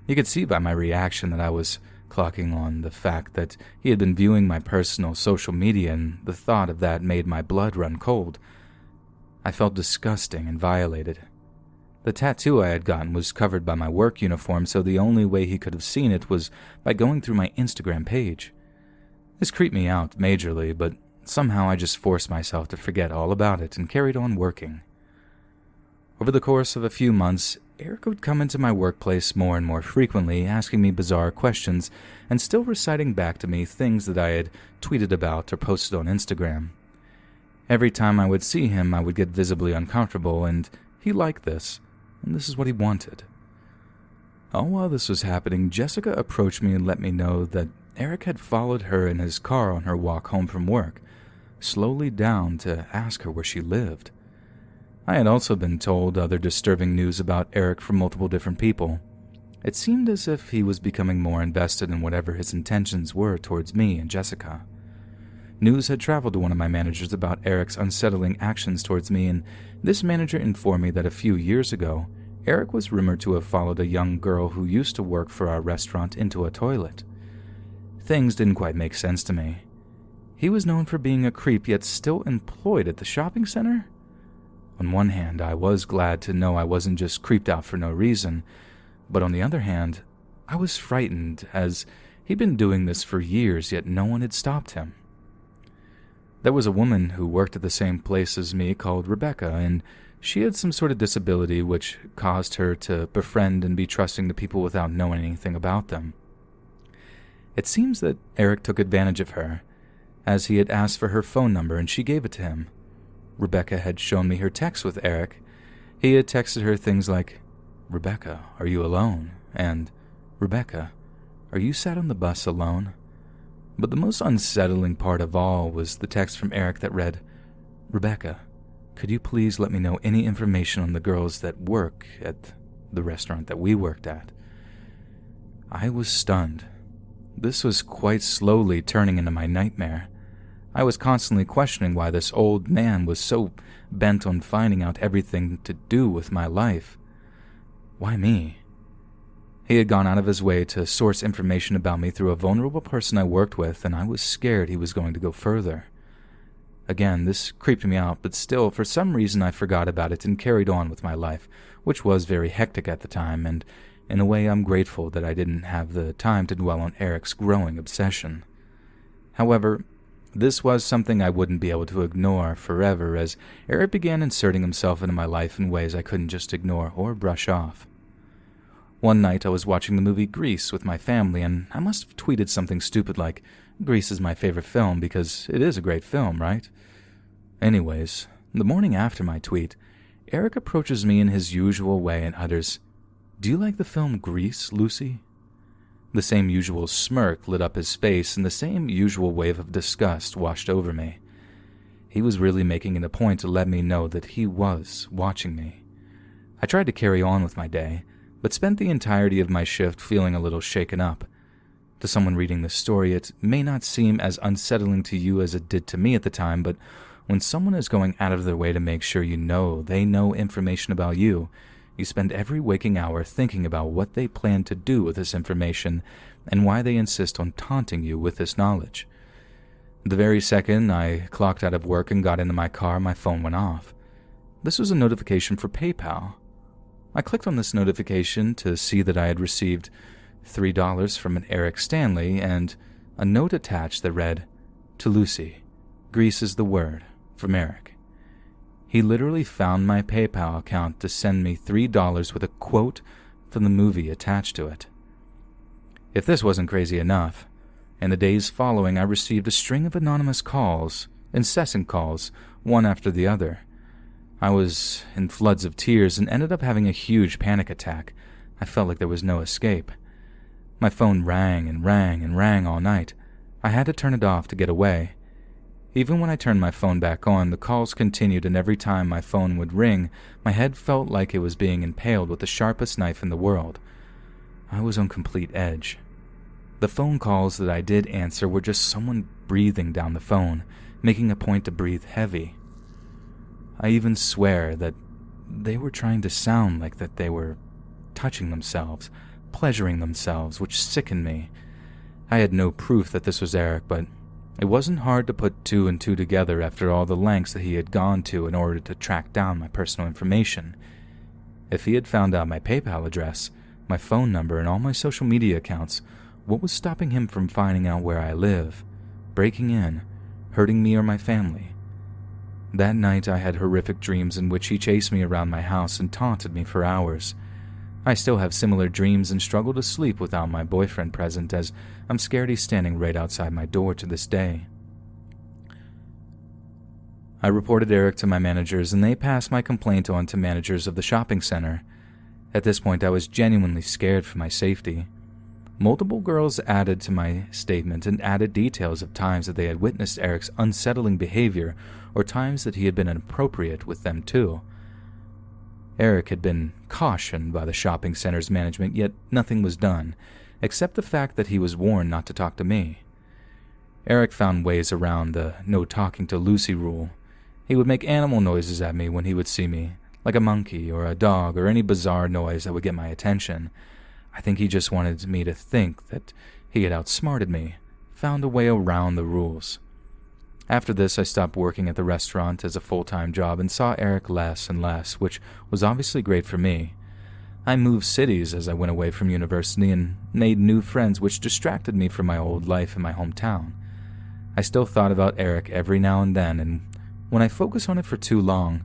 He could see by my reaction that I was clocking on the fact that he had been viewing my personal social media, and the thought of that made my blood run cold. I felt disgusting and violated. The tattoo I had gotten was covered by my work uniform, so the only way he could have seen it was by going through my Instagram page. This creeped me out majorly, but somehow I just forced myself to forget all about it and carried on working. Over the course of a few months, Eric would come into my workplace more and more frequently, asking me bizarre questions and still reciting back to me things that I had tweeted about or posted on Instagram. Every time I would see him, I would get visibly uncomfortable, and he liked this, and this is what he wanted. All while this was happening, Jessica approached me and let me know that Eric had followed her in his car on her walk home from work, slowly down to ask her where she lived. I had also been told other disturbing news about Eric from multiple different people. It seemed as if he was becoming more invested in whatever his intentions were towards me and Jessica. News had traveled to one of my managers about Eric's unsettling actions towards me, and this manager informed me that a few years ago, Eric was rumored to have followed a young girl who used to work for our restaurant into a toilet. Things didn't quite make sense to me. He was known for being a creep, yet still employed at the shopping center? On one hand, I was glad to know I wasn't just creeped out for no reason, but on the other hand, I was frightened, as he'd been doing this for years, yet no one had stopped him. There was a woman who worked at the same place as me called Rebecca, and she had some sort of disability which caused her to befriend and be trusting to people without knowing anything about them. It seems that Eric took advantage of her, as he had asked for her phone number and she gave it to him. Rebecca had shown me her text with Eric. He had texted her things like, "Rebecca, are you alone?" and "Rebecca, are you sat on the bus alone?" But the most unsettling part of all was the text from Eric that read, "Rebecca, could you please let me know any information on the girls that work at the restaurant that we worked at?" I was stunned. This was quite slowly turning into my nightmare. I was constantly questioning why this old man was so bent on finding out everything to do with my life. Why me? He had gone out of his way to source information about me through a vulnerable person I worked with, and I was scared he was going to go further. Again, this creeped me out, but still, for some reason I forgot about it and carried on with my life, which was very hectic at the time, and in a way I'm grateful that I didn't have the time to dwell on Eric's growing obsession. However, this was something I wouldn't be able to ignore forever, as Eric began inserting himself into my life in ways I couldn't just ignore or brush off. One night I was watching the movie Grease with my family, and I must have tweeted something stupid like, "Grease is my favorite film," because it is a great film, right? Anyways, the morning after my tweet, Eric approaches me in his usual way and utters, "Do you like the film Grease, Lucy?" The same usual smirk lit up his face, and the same usual wave of disgust washed over me. He was really making it a point to let me know that he was watching me. I tried to carry on with my day, but spent the entirety of my shift feeling a little shaken up. To someone reading this story, it may not seem as unsettling to you as it did to me at the time, but when someone is going out of their way to make sure you know they know information about you, you spend every waking hour thinking about what they plan to do with this information and why they insist on taunting you with this knowledge. The very second I clocked out of work and got into my car, my phone went off. This was a notification for PayPal. I clicked on this notification to see that I had received $3 from an Eric Stanley and a note attached that read, "To Lucy, Grease is the word, from Eric." He literally found my PayPal account to send me $3 with a quote from the movie attached to it. If this wasn't crazy enough, in the days following I received a string of anonymous calls, incessant calls, one after the other. I was in floods of tears and ended up having a huge panic attack. I felt like there was no escape. My phone rang and rang and rang all night. I had to turn it off to get away. Even when I turned my phone back on, the calls continued, and every time my phone would ring, my head felt like it was being impaled with the sharpest knife in the world. I was on complete edge. The phone calls that I did answer were just someone breathing down the phone, making a point to breathe heavy. I even swear that they were trying to sound like that they were touching themselves, pleasuring themselves, which sickened me. I had no proof that this was Eric, but it wasn't hard to put two and two together after all the lengths that he had gone to in order to track down my personal information. If he had found out my PayPal address, my phone number, and all my social media accounts, what was stopping him from finding out where I live, breaking in, hurting me or my family? That night I had horrific dreams in which he chased me around my house and taunted me for hours. I still have similar dreams and struggle to sleep without my boyfriend present, as I'm scared he's standing right outside my door to this day. I reported Eric to my managers, and they passed my complaint on to managers of the shopping center. At this point I was genuinely scared for my safety. Multiple girls added to my statement and added details of times that they had witnessed Eric's unsettling behavior or times that he had been inappropriate with them too. Eric had been cautioned by the shopping center's management, yet nothing was done, except the fact that he was warned not to talk to me. Eric found ways around the no talking to Lucy rule. He would make animal noises at me when he would see me, like a monkey or a dog or any bizarre noise that would get my attention. I think he just wanted me to think that he had outsmarted me, found a way around the rules. After this, I stopped working at the restaurant as a full-time job and saw Eric less and less, which was obviously great for me. I moved cities as I went away from university and made new friends, which distracted me from my old life in my hometown. I still thought about Eric every now and then, and when I focus on it for too long,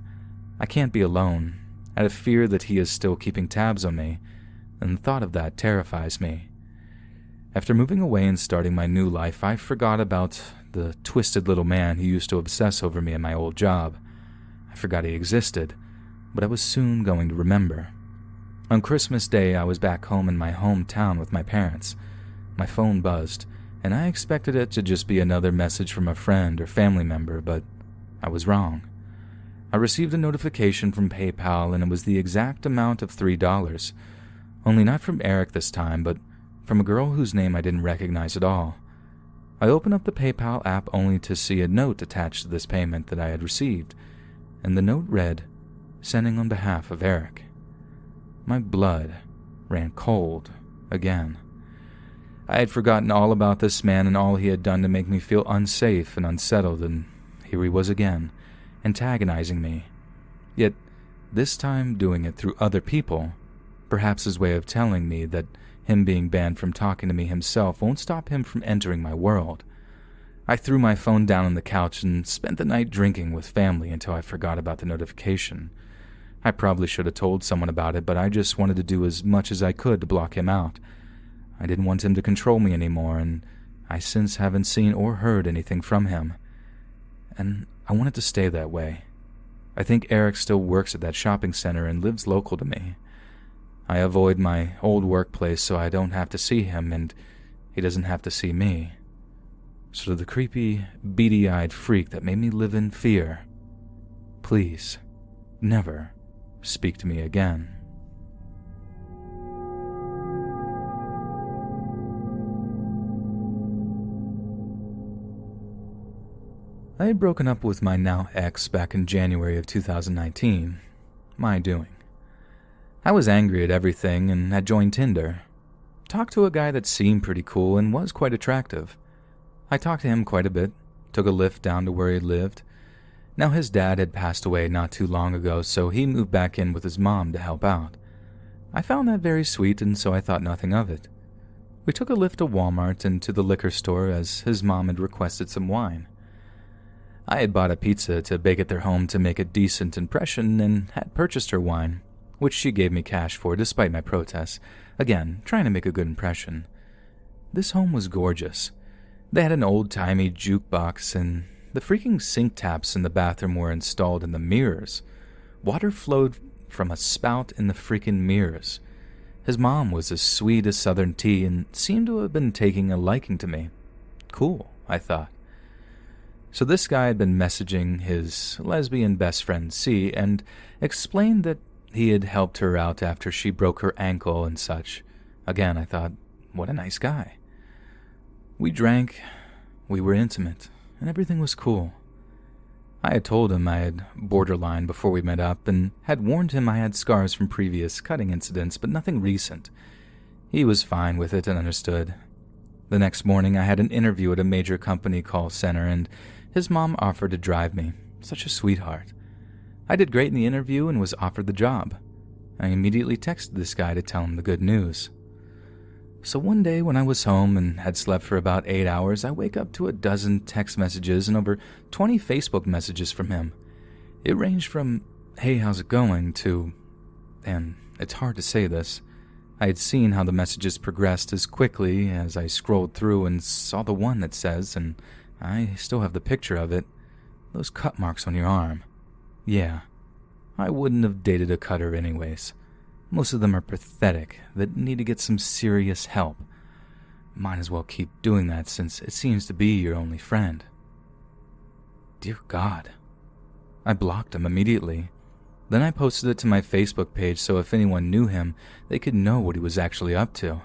I can't be alone. Out of fear that he is still keeping tabs on me, and the thought of that terrifies me. After moving away and starting my new life, I forgot about the twisted little man who used to obsess over me in my old job. I forgot he existed, but I was soon going to remember. On Christmas Day, I was back home in my hometown with my parents. My phone buzzed, and I expected it to just be another message from a friend or family member, but I was wrong. I received a notification from PayPal, and it was the exact amount of $3. Only not from Eric this time, but from a girl whose name I didn't recognize at all. I opened up the PayPal app only to see a note attached to this payment that I had received, and the note read, "Sending on behalf of Eric." My blood ran cold again. I had forgotten all about this man and all he had done to make me feel unsafe and unsettled, and here he was again, antagonizing me. Yet, this time doing it through other people, perhaps his way of telling me that him being banned from talking to me himself won't stop him from entering my world. I threw my phone down on the couch and spent the night drinking with family until I forgot about the notification. I probably should have told someone about it, but I just wanted to do as much as I could to block him out. I didn't want him to control me anymore, and I since haven't seen or heard anything from him. And I want it to stay that way. I think Eric still works at that shopping center and lives local to me. I avoid my old workplace so I don't have to see him, and he doesn't have to see me. So to the creepy, beady-eyed freak that made me live in fear, please, never speak to me again. I had broken up with my now ex back in January of 2019. My doing. I was angry at everything and had joined Tinder. Talked to a guy that seemed pretty cool and was quite attractive. I talked to him quite a bit, took a lift down to where he lived. Now his dad had passed away not too long ago, so he moved back in with his mom to help out. I found that very sweet, and so I thought nothing of it. We took a lift to Walmart and to the liquor store as his mom had requested some wine. I had bought a pizza to bake at their home to make a decent impression and had purchased her wine, which she gave me cash for despite my protests, again, trying to make a good impression. This home was gorgeous. They had an old-timey jukebox, and the freaking sink taps in the bathroom were installed in the mirrors. Water flowed from a spout in the freaking mirrors. His mom was as sweet as Southern tea and seemed to have been taking a liking to me. Cool, I thought. So this guy had been messaging his lesbian best friend C and explained that he had helped her out after she broke her ankle and such. Again, I thought, what a nice guy. We drank, we were intimate, and everything was cool. I had told him I had borderline before we met up and had warned him I had scars from previous cutting incidents, but nothing recent. He was fine with it and understood. The next morning, I had an interview at a major company call center, and his mom offered to drive me. Such a sweetheart. I did great in the interview and was offered the job. I immediately texted this guy to tell him the good news. So one day when I was home and had slept for about 8 hours, I wake up to a dozen text messages and over 20 Facebook messages from him. It ranged from, "Hey, how's it going?" to, and it's hard to say this, I had seen how the messages progressed as quickly as I scrolled through and saw the one that says, and I still have the picture of it, "Those cut marks on your arm." Yeah, I wouldn't have dated a cutter anyways. Most of them are pathetic, that need to get some serious help. Might as well keep doing that since it seems to be your only friend. Dear God. I blocked him immediately. Then I posted it to my Facebook page so if anyone knew him, they could know what he was actually up to.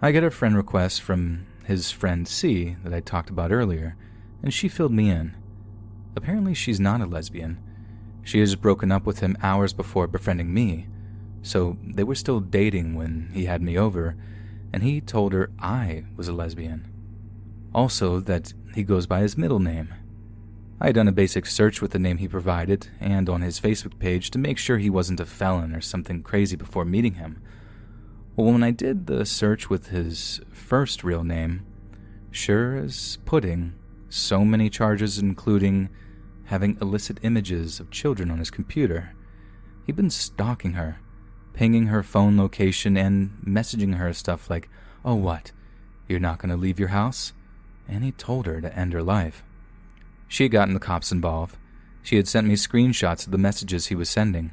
I get a friend request from his friend C that I talked about earlier, and she filled me in. Apparently she's not a lesbian. She has broken up with him hours before befriending me, so they were still dating when he had me over, and he told her I was a lesbian. Also that he goes by his middle name. I had done a basic search with the name he provided and on his Facebook page to make sure he wasn't a felon or something crazy before meeting him. Well, when I did the search with his first real name, sure as pudding, so many charges including having illicit images of children on his computer. He'd been stalking her, pinging her phone location and messaging her stuff like, "Oh what, you're not going to leave your house?" And he told her to end her life. She had gotten the cops involved. She had sent me screenshots of the messages he was sending.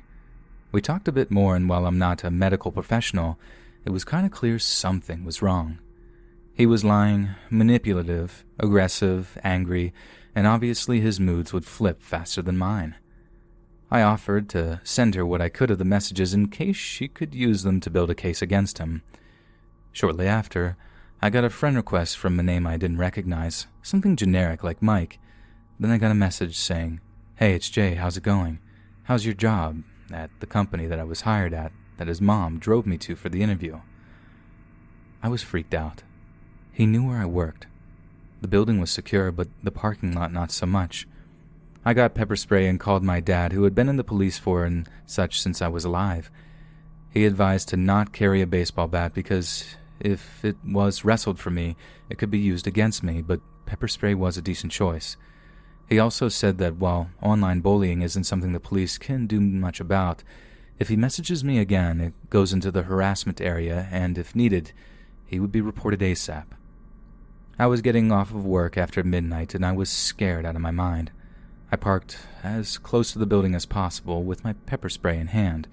We talked a bit more, and while I'm not a medical professional, it was kind of clear something was wrong. He was lying, manipulative, aggressive, angry, and obviously his moods would flip faster than mine. I offered to send her what I could of the messages in case she could use them to build a case against him. Shortly after, I got a friend request from a name I didn't recognize, something generic like Mike. Then I got a message saying, "Hey, it's Jay, how's it going? How's your job at the company that I was hired at that his mom drove me to for the interview?" I was freaked out. He knew where I worked. The building was secure, but the parking lot not so much. I got pepper spray and called my dad, who had been in the police force and such since I was alive. He advised to not carry a baseball bat because if it was wrestled for me, it could be used against me, but pepper spray was a decent choice. He also said that while online bullying isn't something the police can do much about, if he messages me again, it goes into the harassment area, and if needed, he would be reported ASAP. I was getting off of work after midnight, and I was scared out of my mind. I parked as close to the building as possible with my pepper spray in hand.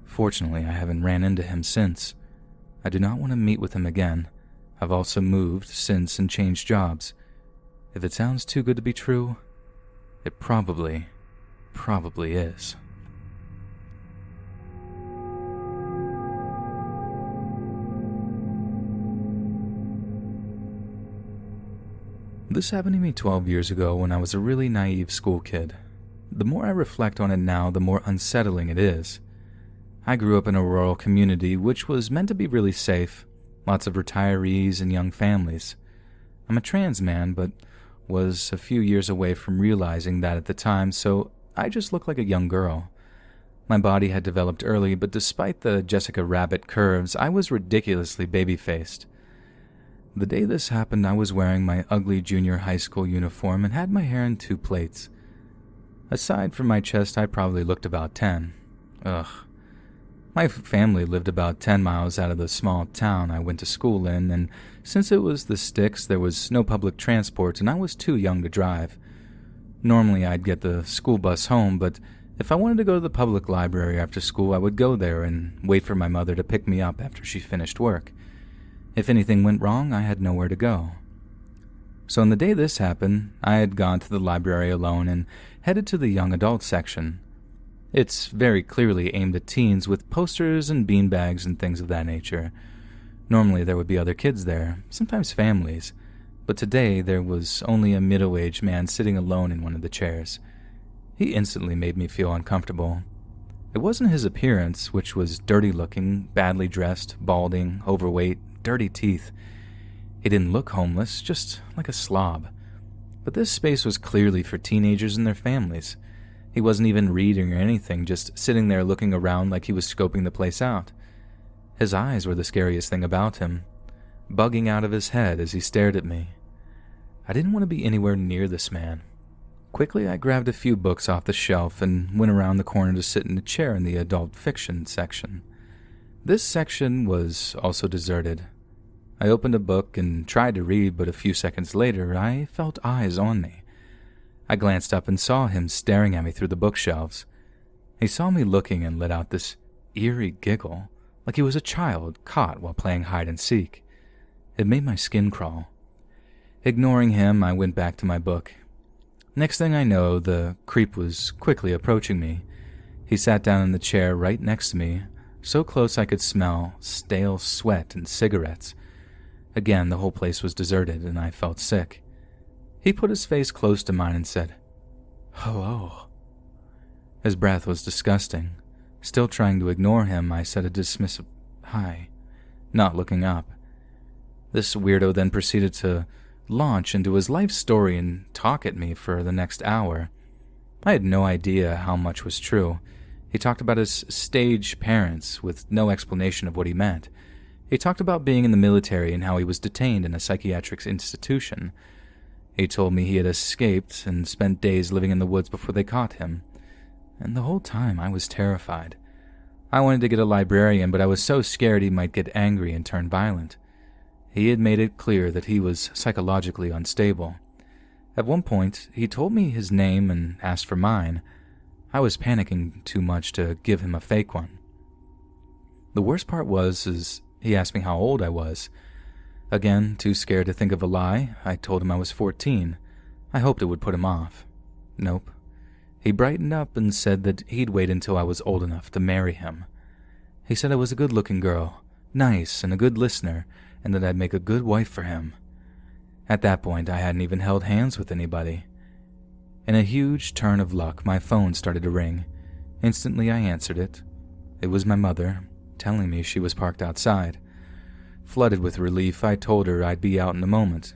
Fortunately, I haven't ran into him since. I do not want to meet with him again. I've also moved since and changed jobs. If it sounds too good to be true, it probably is. This happened to me 12 years ago when I was a really naive school kid. The more I reflect on it now, the more unsettling it is. I grew up in a rural community which was meant to be really safe, lots of retirees and young families. I'm a trans man, but was a few years away from realizing that at the time, so I just looked like a young girl. My body had developed early, but despite the Jessica Rabbit curves, I was ridiculously baby-faced. The day this happened, I was wearing my ugly junior high school uniform and had my hair in 2 plaits. Aside from my chest, I probably looked about 10. Ugh. My family lived about 10 miles out of the small town I went to school in, and since it was the sticks, there was no public transport and I was too young to drive. Normally I'd get the school bus home, but if I wanted to go to the public library after school, I would go there and wait for my mother to pick me up after she finished work. If anything went wrong, I had nowhere to go. So on the day this happened, I had gone to the library alone and headed to the young adult section. It's very clearly aimed at teens with posters and beanbags and things of that nature. Normally there would be other kids there, sometimes families, but today there was only a middle-aged man sitting alone in one of the chairs. He instantly made me feel uncomfortable. It wasn't his appearance, which was dirty-looking, badly dressed, balding, overweight, dirty teeth. He didn't look homeless, just like a slob. But this space was clearly for teenagers and their families. He wasn't even reading or anything, just sitting there looking around like he was scoping the place out. His eyes were the scariest thing about him, bugging out of his head as he stared at me. I didn't want to be anywhere near this man. Quickly, I grabbed a few books off the shelf and went around the corner to sit in a chair in the adult fiction section. This section was also deserted. I opened a book and tried to read, but a few seconds later, I felt eyes on me. I glanced up and saw him staring at me through the bookshelves. He saw me looking and let out this eerie giggle, like he was a child caught while playing hide and seek. It made my skin crawl. Ignoring him, I went back to my book. Next thing I know, the creep was quickly approaching me. He sat down in the chair right next to me, so close I could smell stale sweat and cigarettes. Again, the whole place was deserted and I felt sick. He put his face close to mine and said, "Hello." His breath was disgusting. Still trying to ignore him, I said a dismissive hi, not looking up. This weirdo then proceeded to launch into his life story and talk at me for the next hour. I had no idea how much was true. He talked about his stage parents with no explanation of what he meant. He talked about being in the military and how he was detained in a psychiatric institution. He told me he had escaped and spent days living in the woods before they caught him. And the whole time I was terrified. I wanted to get a librarian, but I was so scared he might get angry and turn violent. He had made it clear that he was psychologically unstable. At one point, he told me his name and asked for mine. I was panicking too much to give him a fake one. The worst part was he asked me how old I was. Again, too scared to think of a lie, I told him I was 14. I hoped it would put him off. Nope. He brightened up and said that he'd wait until I was old enough to marry him. He said I was a good-looking girl, nice and a good listener, and that I'd make a good wife for him. At that point, I hadn't even held hands with anybody. In a huge turn of luck, my phone started to ring. Instantly, I answered it. It was my mother, telling me she was parked outside. Flooded with relief, I told her I'd be out in a moment.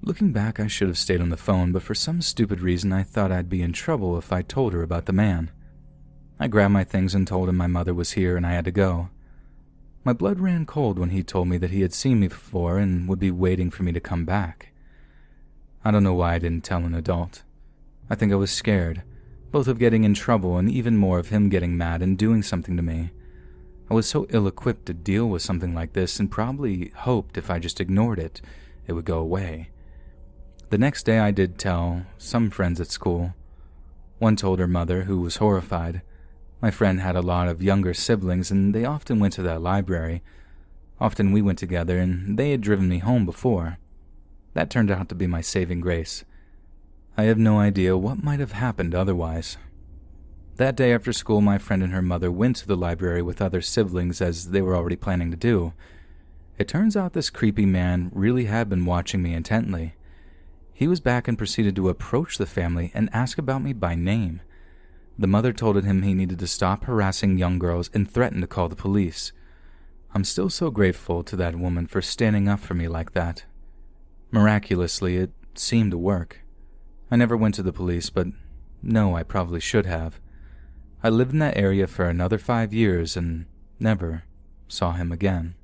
Looking back, I should have stayed on the phone, but for some stupid reason, I thought I'd be in trouble if I told her about the man. I grabbed my things and told him my mother was here and I had to go. My blood ran cold when he told me that he had seen me before and would be waiting for me to come back. I don't know why I didn't tell an adult. I think I was scared, both of getting in trouble and even more of him getting mad and doing something to me. I was so ill-equipped to deal with something like this and probably hoped if I just ignored it, it would go away. The next day I did tell some friends at school. One told her mother, who was horrified. My friend had a lot of younger siblings, and they often went to that library. Often we went together, and they had driven me home before. That turned out to be my saving grace. I have no idea what might have happened otherwise. That day after school, my friend and her mother went to the library with other siblings, as they were already planning to do. It turns out this creepy man really had been watching me intently. He was back and proceeded to approach the family and ask about me by name. The mother told him he needed to stop harassing young girls and threatened to call the police. I'm still so grateful to that woman for standing up for me like that. Miraculously, it seemed to work. I never went to the police, but no, I probably should have. I lived in that area for another 5 years and never saw him again.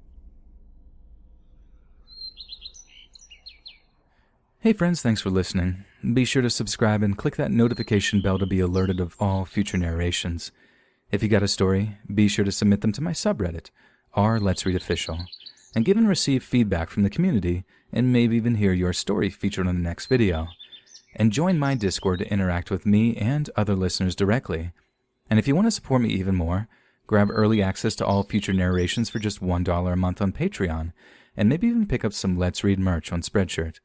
Hey friends, thanks for listening. Be sure to subscribe and click that notification bell to be alerted of all future narrations. If you got a story, be sure to submit them to my subreddit, r/Let'sReadOfficial, and give and receive feedback from the community and maybe even hear your story featured on the next video. And join my Discord to interact with me and other listeners directly. And if you want to support me even more, grab early access to all future narrations for just $1 a month on Patreon, and maybe even pick up some Let's Read merch on Spreadshirt.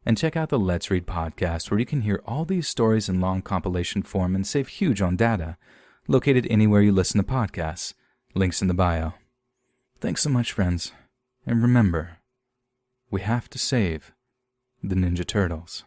And check out the Let's Read podcast, where you can hear all these stories in long compilation form and save huge on data, located anywhere you listen to podcasts. Links in the bio. Thanks so much, friends. And remember, we have to save the Ninja Turtles.